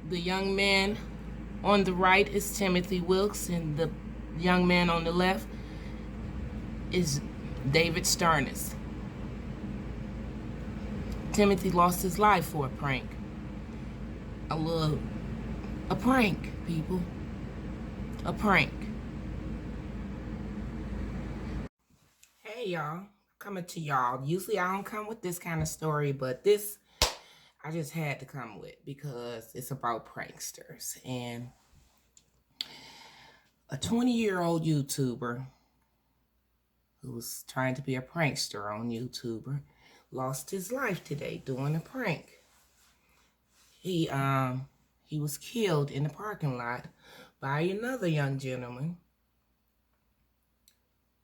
The young man on the right is Timothy Wilks, and the young man on the left is David Starnes. Timothy lost his life for a prank. A prank, people. A prank. Hey, y'all. Coming to y'all. Usually I don't come with this kind of story, but this I just had to come with because it's about pranksters. And a 20-year-old YouTuber who was trying to be a prankster on YouTuber lost his life today doing a prank. He was killed in the parking lot by another young gentleman.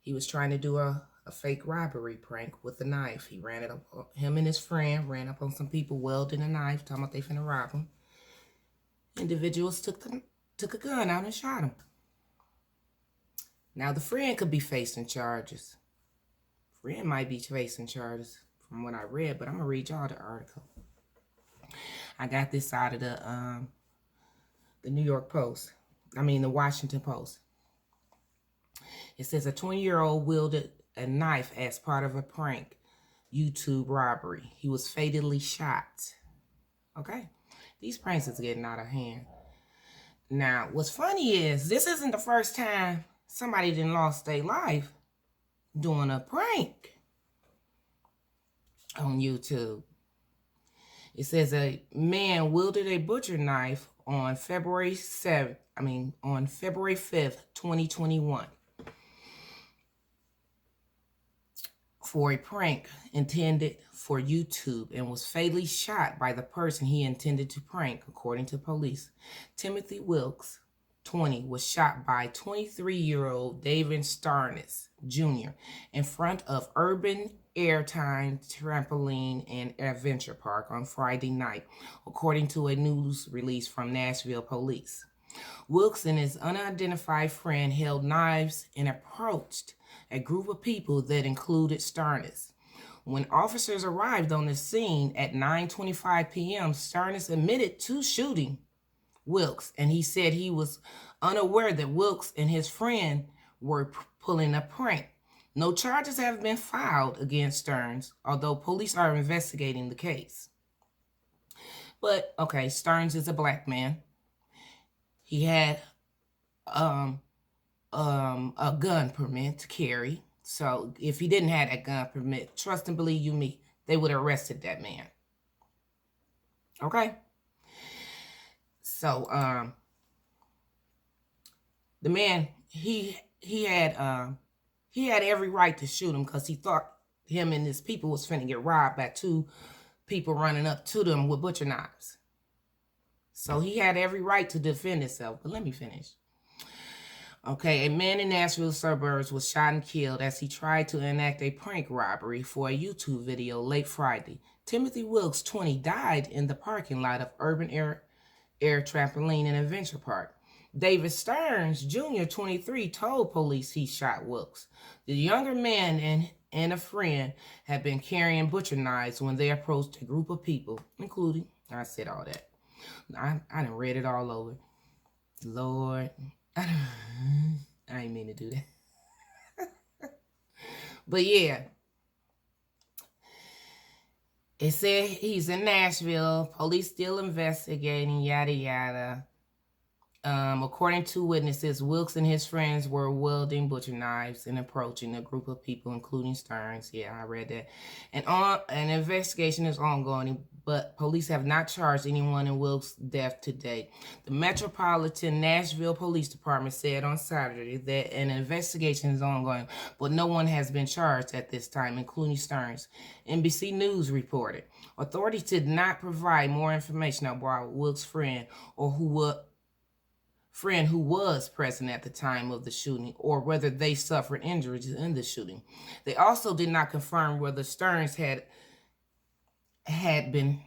He was trying to do a fake robbery prank with a knife. He ran it up, him and his friend ran up on some people wielding a knife, talking about they finna rob him. Individuals took a gun out and shot him. Now the friend could be facing charges. Friend might be facing charges from what I read, but I'm gonna read y'all the article. I got this out of the New York Post. The Washington Post. It says a 20-year-old wielded a knife as part of a prank YouTube robbery. He was fatally shot. Okay? These pranks is getting out of hand. Now, what's funny is this isn't the first time somebody done lost their life doing a prank on YouTube. It says a man wielded a butcher knife on February 5th, 2021. For a prank intended for YouTube and was fatally shot by the person he intended to prank, according to police. Timothy Wilks, 20, was shot by 23-year-old David Starnes Jr. in front of Urban Airtime Trampoline and Adventure Park on Friday night, according to a news release from Nashville police. Wilks and his unidentified friend held knives and approached a group of people that included Starnes. When officers arrived on the scene at 9:25 p.m., Starnes admitted to shooting Wilks, and he said he was unaware that Wilks and his friend were pulling a prank. No charges have been filed against Starnes, although police are investigating the case. But, okay, Starnes is a black man. He had a gun permit to carry. So if he didn't have that gun permit, trust and believe you me, they would have arrested that man. Okay? So the man, he had every right to shoot him because he thought him and his people was finna get robbed by two people running up to them with butcher knives. So he had every right to defend himself. But let me finish. Okay, a man in Nashville suburbs was shot and killed as he tried to enact a prank robbery for a YouTube video late Friday. Timothy Wilks, 20, died in the parking lot of Urban Air Trampoline and Adventure Park. David Starnes Jr., 23, told police he shot Wilks. The younger man and a friend had been carrying butcher knives when they approached a group of people, including, I said all that. I done read it all over. Lord, I ain't mean to do that. But yeah. It said he's in Nashville. Police still investigating, yada, yada. According to witnesses, Wilks and his friends were wielding butcher knives and approaching a group of people, including Starnes. Yeah, I read that. And an investigation is ongoing, but police have not charged anyone in Wilks' death to date. The Metropolitan Nashville Police Department said on Saturday that an investigation is ongoing, but no one has been charged at this time, including Starnes. NBC News reported. Authorities did not provide more information about Wilks' friend or who was present at the time of the shooting or whether they suffered injuries in the shooting. They also did not confirm whether Starnes had been,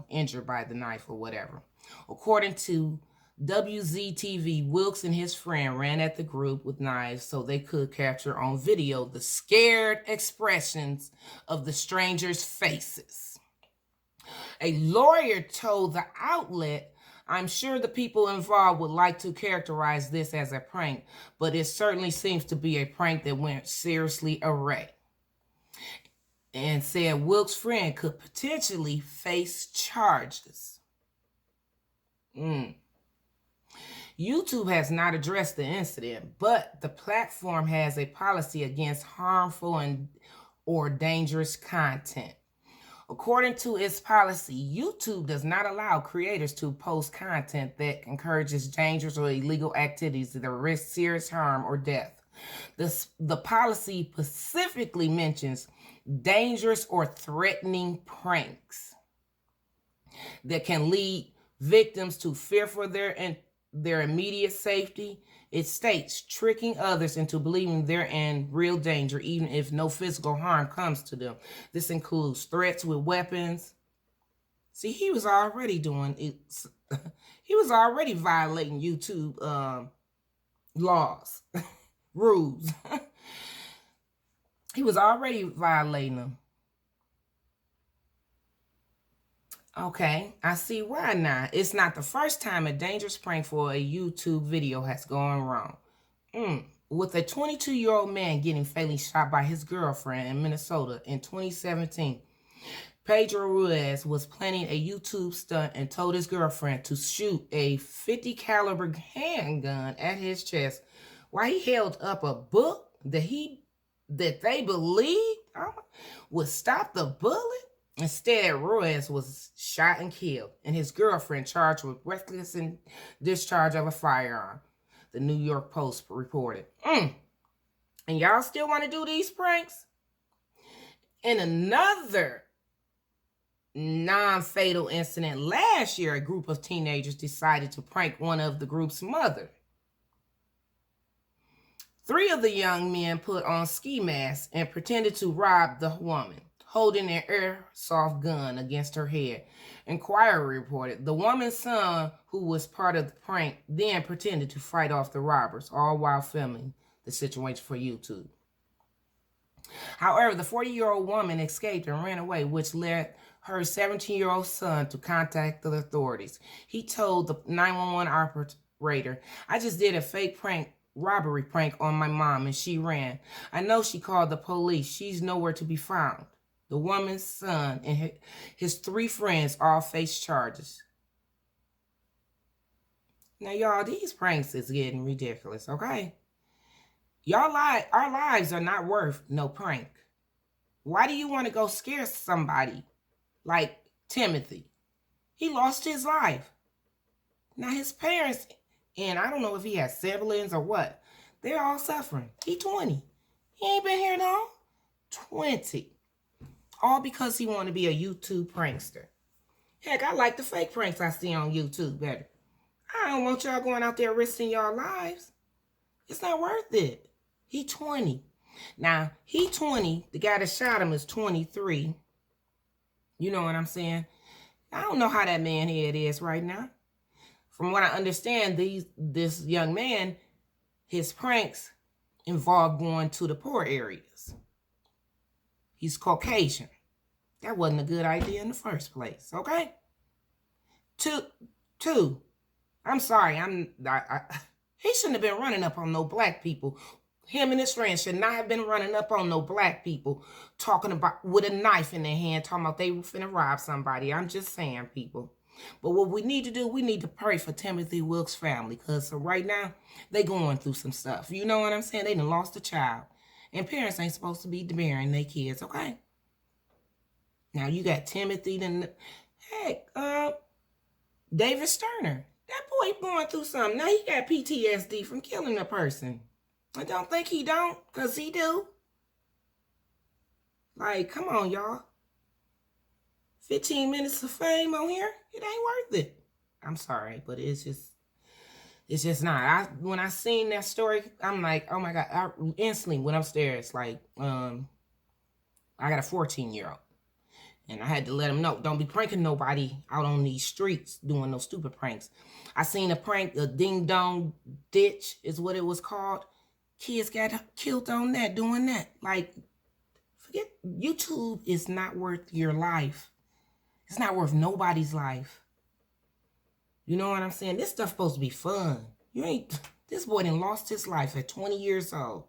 injured by the knife or whatever. According to WZTV, Wilks and his friend ran at the group with knives so they could capture on video the scared expressions of the strangers' faces. A lawyer told the outlet I'm sure the people involved would like to characterize this as a prank, but it certainly seems to be a prank that went seriously awry. And said Wilk's friend could potentially face charges. YouTube has not addressed the incident, but the platform has a policy against harmful or dangerous content. According to its policy, YouTube does not allow creators to post content that encourages dangerous or illegal activities that risk serious harm or death. The policy specifically mentions dangerous or threatening pranks that can lead victims to fear for their immediate safety. It states tricking others into believing they're in real danger, even if no physical harm comes to them. This includes threats with weapons. See, he was already doing it. He was already violating YouTube laws, rules. He was already violating them. Okay, I see why now. It's not the first time a dangerous prank for a YouTube video has gone wrong. With a 22-year-old man getting fatally shot by his girlfriend in Minnesota in 2017, Pedro Ruiz was planning a YouTube stunt and told his girlfriend to shoot a .50 caliber handgun at his chest while he held up a book that they believed would stop the bullet. Instead, Ruiz was shot and killed, and his girlfriend charged with reckless discharge of a firearm, the New York Post reported. And y'all still want to do these pranks? In another non-fatal incident last year, a group of teenagers decided to prank one of the group's mother. 3 of the young men put on ski masks and pretended to rob the woman, holding an airsoft gun against her head. Inquirer reported the woman's son, who was part of the prank, then pretended to fight off the robbers, all while filming the situation for YouTube. However, the 40-year-old woman escaped and ran away, which led her 17-year-old son to contact the authorities. He told the 911 operator, "I just did a fake robbery prank on my mom and she ran. I know she called the police. She's nowhere to be found." The woman's son and his 3 friends all face charges. Now, y'all, these pranks is getting ridiculous, okay? Our lives are not worth no prank. Why do you want to go scare somebody like Timothy? He lost his life. Now, his parents, and I don't know if he has siblings or what, they're all suffering. He 20. He ain't been here long. 20. All because he wanted to be a YouTube prankster. Heck, I like the fake pranks I see on YouTube better. I don't want y'all going out there risking y'all lives. It's not worth it. He 20. Now, he 20. The guy that shot him is 23. You know what I'm saying? I don't know how that man head is right now. From what I understand, this young man, his pranks involve going to the poor areas. He's Caucasian. That wasn't a good idea in the first place, okay? Two. I'm sorry, he shouldn't have been running up on no black people. Him and his friends should not have been running up on no black people talking about with a knife in their hand, talking about they were finna rob somebody. I'm just saying, people. But what we need to do, we need to pray for Timothy Wilks' family, because right now, they going through some stuff. You know what I'm saying? They done lost a child. And parents ain't supposed to be burying their kids, okay? Now, you got Timothy, heck, David Starnes. That boy going through something. Now, he got PTSD from killing a person. I don't think he don't, because he do. Like, come on, y'all. 15 minutes of fame on here, it ain't worth it. I'm sorry, but it's just not. When I seen that story, I'm like, oh my God. I instantly went upstairs, like, I got a 14-year-old. And I had to let him know, don't be pranking nobody out on these streets doing those stupid pranks. I seen a prank, a ding-dong ditch is what it was called. Kids got killed on that, doing that. Like, forget, YouTube is not worth your life. It's not worth nobody's life. You know what I'm saying? This stuff supposed to be fun. This boy done lost his life at 20 years old.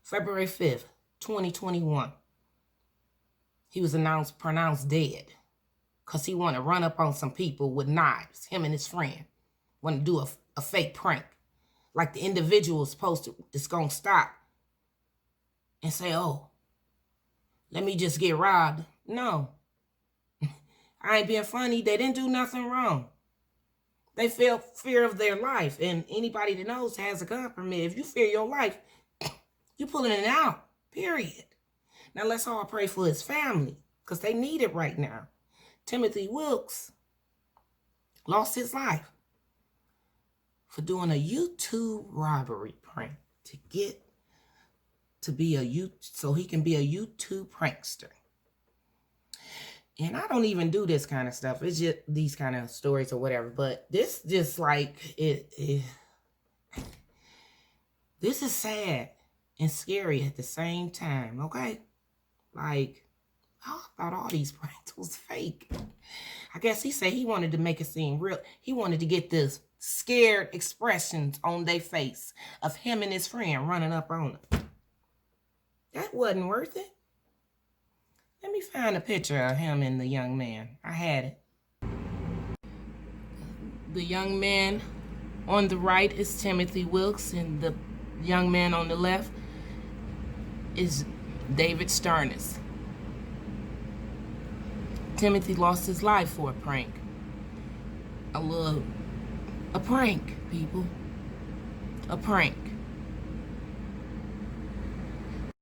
February 5th, 2021. He was pronounced dead. Because he wanted to run up on some people with knives. Him and his friend. Want to do a fake prank. Like the individual is going to stop. And say, oh, let me just get robbed. No. I ain't being funny. They didn't do nothing wrong. They felt fear of their life. And anybody that knows has a gun permit. If you fear your life, you pulling it out. Period. Now let's all pray for his family. Because they need it right now. Timothy Wilks lost his life for doing a YouTube robbery prank so he can be a YouTube prankster. And I don't even do this kind of stuff. It's just these kind of stories or whatever. But this just like this is sad and scary at the same time, okay? Like, I thought all these pranks was fake. I guess he said he wanted to make it seem real. He wanted to get this scared expressions on their face of him and his friend running up on him. That wasn't worth it. Let me find a picture of him and the young man. I had it. The young man on the right is Timothy Wilks, and the young man on the left is David Starnes. Timothy lost his life for a prank. A prank, people. A prank.